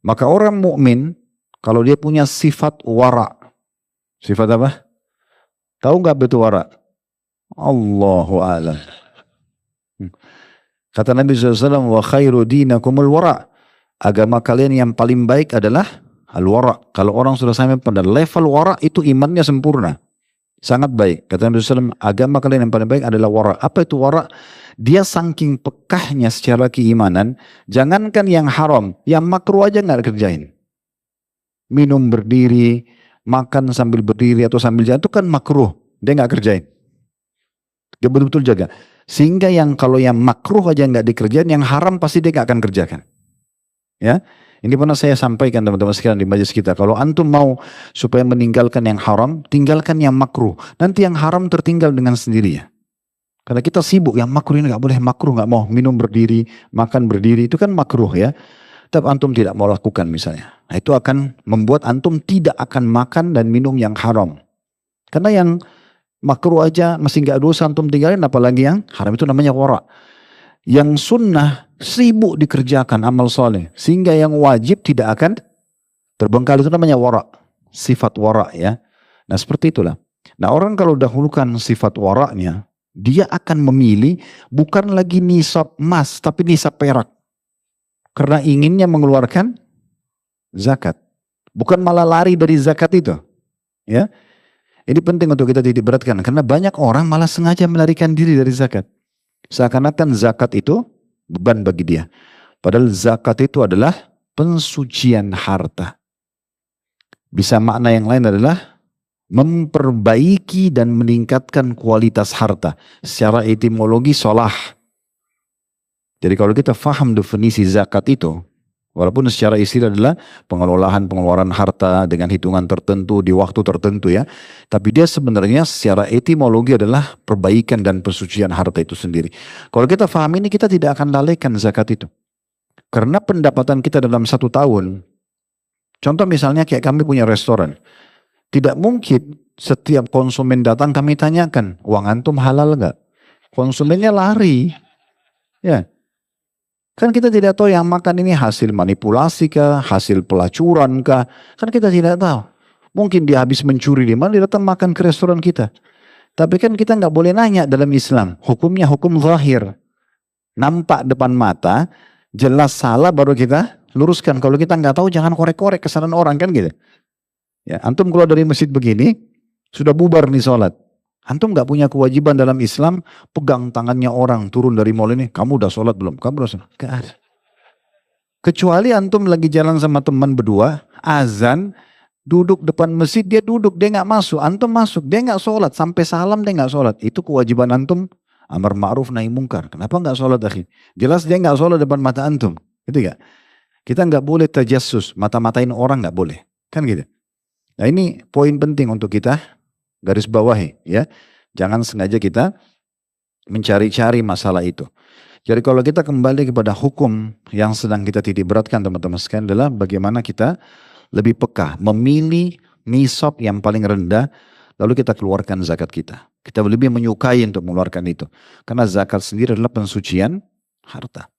Maka orang mukmin kalau dia punya sifat wara, sifat apa? Tahu nggak betul wara? Allahu a'lam. Kata Nabi SAW, wa khairu dinakumul wara. Agama kalian yang paling baik adalah al-wara. Kalau orang sudah sampai pada level wara, itu imannya sempurna. Sangat baik. Kata Nabi SAW, agama kalian yang paling baik adalah wara. Apa itu wara? Dia saking pekahnya secara keimanan, jangankan yang haram, yang makruh aja nggak kerjain. Minum berdiri, makan sambil berdiri atau sambil jalan, itu kan makruh. Dia nggak kerjain. Dia betul-betul jaga. Sehingga yang kalau yang makruh aja nggak dikerjain, yang haram pasti dia nggak akan kerjakan. Ya, ini pernah saya sampaikan teman-teman sekalian di majelis kita. Kalau antum mau supaya meninggalkan yang haram, tinggalkan yang makruh. Nanti yang haram tertinggal dengan sendirinya. Karena kita sibuk, yang makruh ini nggak boleh, makruh nggak mau minum berdiri, makan berdiri, itu kan makruh ya. Tapi antum tidak mau lakukan misalnya, nah, itu akan membuat antum tidak akan makan dan minum yang haram. Karena yang makruh aja masih nggak dosa antum tinggalin, apalagi yang haram, itu namanya wara. Yang sunnah sibuk dikerjakan amal soleh, sehingga yang wajib tidak akan terbengkalai, itu namanya wara, sifat wara ya. Nah seperti itulah. Nah orang kalau dahulukan sifat waranya, dia akan memilih bukan lagi nisab emas tapi nisab perak. Karena inginnya mengeluarkan zakat. Bukan malah lari dari zakat itu. Ya, ini penting untuk kita titik beratkan. Karena banyak orang malah sengaja melarikan diri dari zakat. Seakan-akan zakat itu beban bagi dia. Padahal zakat itu adalah pensucian harta. Bisa makna yang lain adalah memperbaiki dan meningkatkan kualitas harta. Secara etimologi solah. Jadi kalau kita faham definisi zakat itu, walaupun secara istilah adalah pengelolaan harta dengan hitungan tertentu di waktu tertentu ya, tapi dia sebenarnya secara etimologi adalah perbaikan dan pensucian harta itu sendiri. Kalau kita faham ini, kita tidak akan lalaikan zakat itu. Karena pendapatan kita dalam 1 tahun, contoh misalnya kayak kami punya restoran, tidak mungkin setiap konsumen datang kami tanyakan, uang antum halal nggak? Konsumennya lari, ya. Kan kita tidak tahu yang makan ini hasil manipulasi kah, hasil pelacuran kah, kan kita tidak tahu. Mungkin dia habis mencuri di mana, dia datang makan ke restoran kita. Tapi kan kita nggak boleh nanya dalam Islam, hukumnya hukum zahir. Nampak depan mata, jelas salah baru kita luruskan. Kalau kita nggak tahu jangan korek-korek kesalahan orang kan gitu. Ya, antum keluar dari masjid begini, sudah bubar nih sholat. Antum nggak punya kewajiban dalam Islam pegang tangannya orang turun dari mall ini. Kamu udah sholat belum? Kamu udah sholat? Gak ada. Kecuali antum lagi jalan sama teman berdua, azan, duduk depan masjid, dia duduk, dia nggak masuk. Antum masuk, dia nggak sholat. Sampai salam dia nggak sholat. Itu kewajiban antum amar ma'ruf nahi mungkar. Kenapa nggak sholat akhi? Jelas dia nggak sholat depan mata antum. Gitu gak? Kita nggak boleh tajassus, mata-matain orang nggak boleh. Kan gitu. Nah ini poin penting untuk kita garis bawahi ya. Jangan sengaja kita mencari-cari masalah itu. Jadi kalau kita kembali kepada hukum yang sedang kita titik beratkan teman-teman sekalian adalah bagaimana kita lebih peka memilih nisab yang paling rendah lalu kita keluarkan zakat kita. Kita lebih menyukai untuk mengeluarkan itu. Karena zakat sendiri adalah pensucian harta.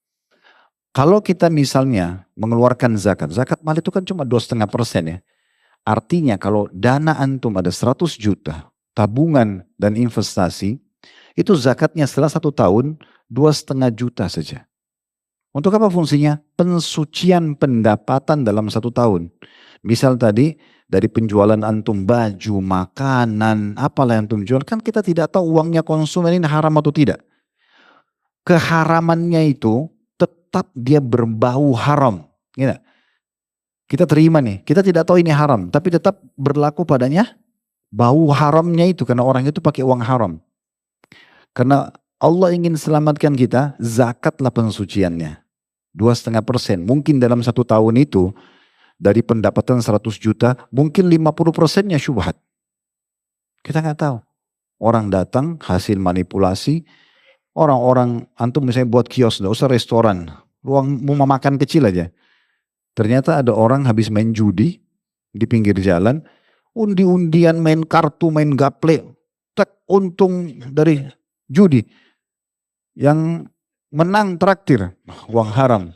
Kalau kita misalnya mengeluarkan zakat, zakat mal itu kan cuma 2,5% ya. Artinya kalau dana antum ada 100 juta, tabungan dan investasi, itu zakatnya setelah 1 tahun 2,5 juta saja. Untuk apa fungsinya? Pensucian pendapatan dalam 1 tahun. Misal tadi dari penjualan antum baju, makanan, apalah yang antum jual, kan kita tidak tahu uangnya konsumen ini haram atau tidak. Keharamannya itu tetap dia berbau haram. Gitu. Kita terima nih, kita tidak tahu ini haram, tapi tetap berlaku padanya bau haramnya itu karena orang itu pakai uang haram. Karena Allah ingin selamatkan kita, zakatlah pensuciannya. 2,5%, mungkin dalam 1 tahun itu dari pendapatan 100 juta, mungkin 50%-nya syubhat. Kita nggak tahu. Orang datang hasil manipulasi, orang-orang antum misalnya buat kios, nggak usah restoran, ruang mau makan kecil aja. Ternyata ada orang habis main judi di pinggir jalan, undi-undian, main kartu, main gaple, tak untung dari judi. Yang menang traktir, uang haram.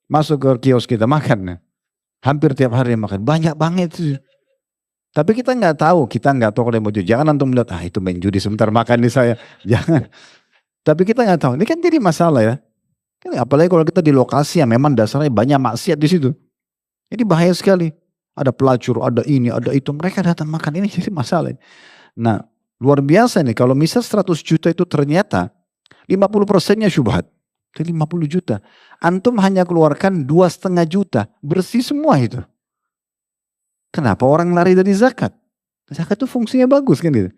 Masuk ke kios kita makan. Hampir tiap hari dia makan. Banyak banget itu. Tapi kita nggak tahu kalau dia mau judi. Jangan antum melihat, itu main judi sebentar makan di saya. Jangan. Tapi kita nggak tahu. Ini kan jadi masalah ya. Apalagi kalau kita di lokasi yang memang dasarnya banyak maksiat di situ. Ini bahaya sekali. Ada pelacur, ada ini, ada itu. Mereka datang makan, ini jadi masalah. Nah, luar biasa nih. Kalau misal 100 juta itu ternyata 50%-nya syubhat. Itu 50 juta. Antum hanya keluarkan 2,5 juta. Bersih semua itu. Kenapa orang lari dari zakat? Zakat itu fungsinya bagus kan gitu.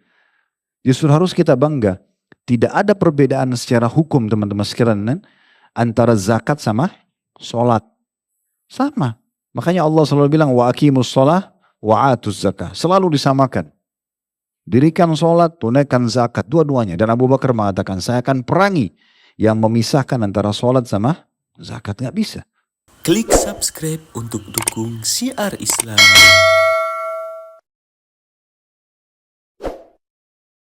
Justru harus kita bangga. Tidak ada perbedaan secara hukum teman-teman sekalian antara zakat sama sholat. Sama. Makanya Allah selalu bilang wa aqimus sholah wa atuz zakah. Selalu disamakan. Dirikan sholat, tunaikan zakat, dua-duanya. Dan Abu Bakar mengatakan, saya akan perangi yang memisahkan antara sholat sama zakat. Nggak bisa. Klik subscribe untuk dukung Syiar Islam.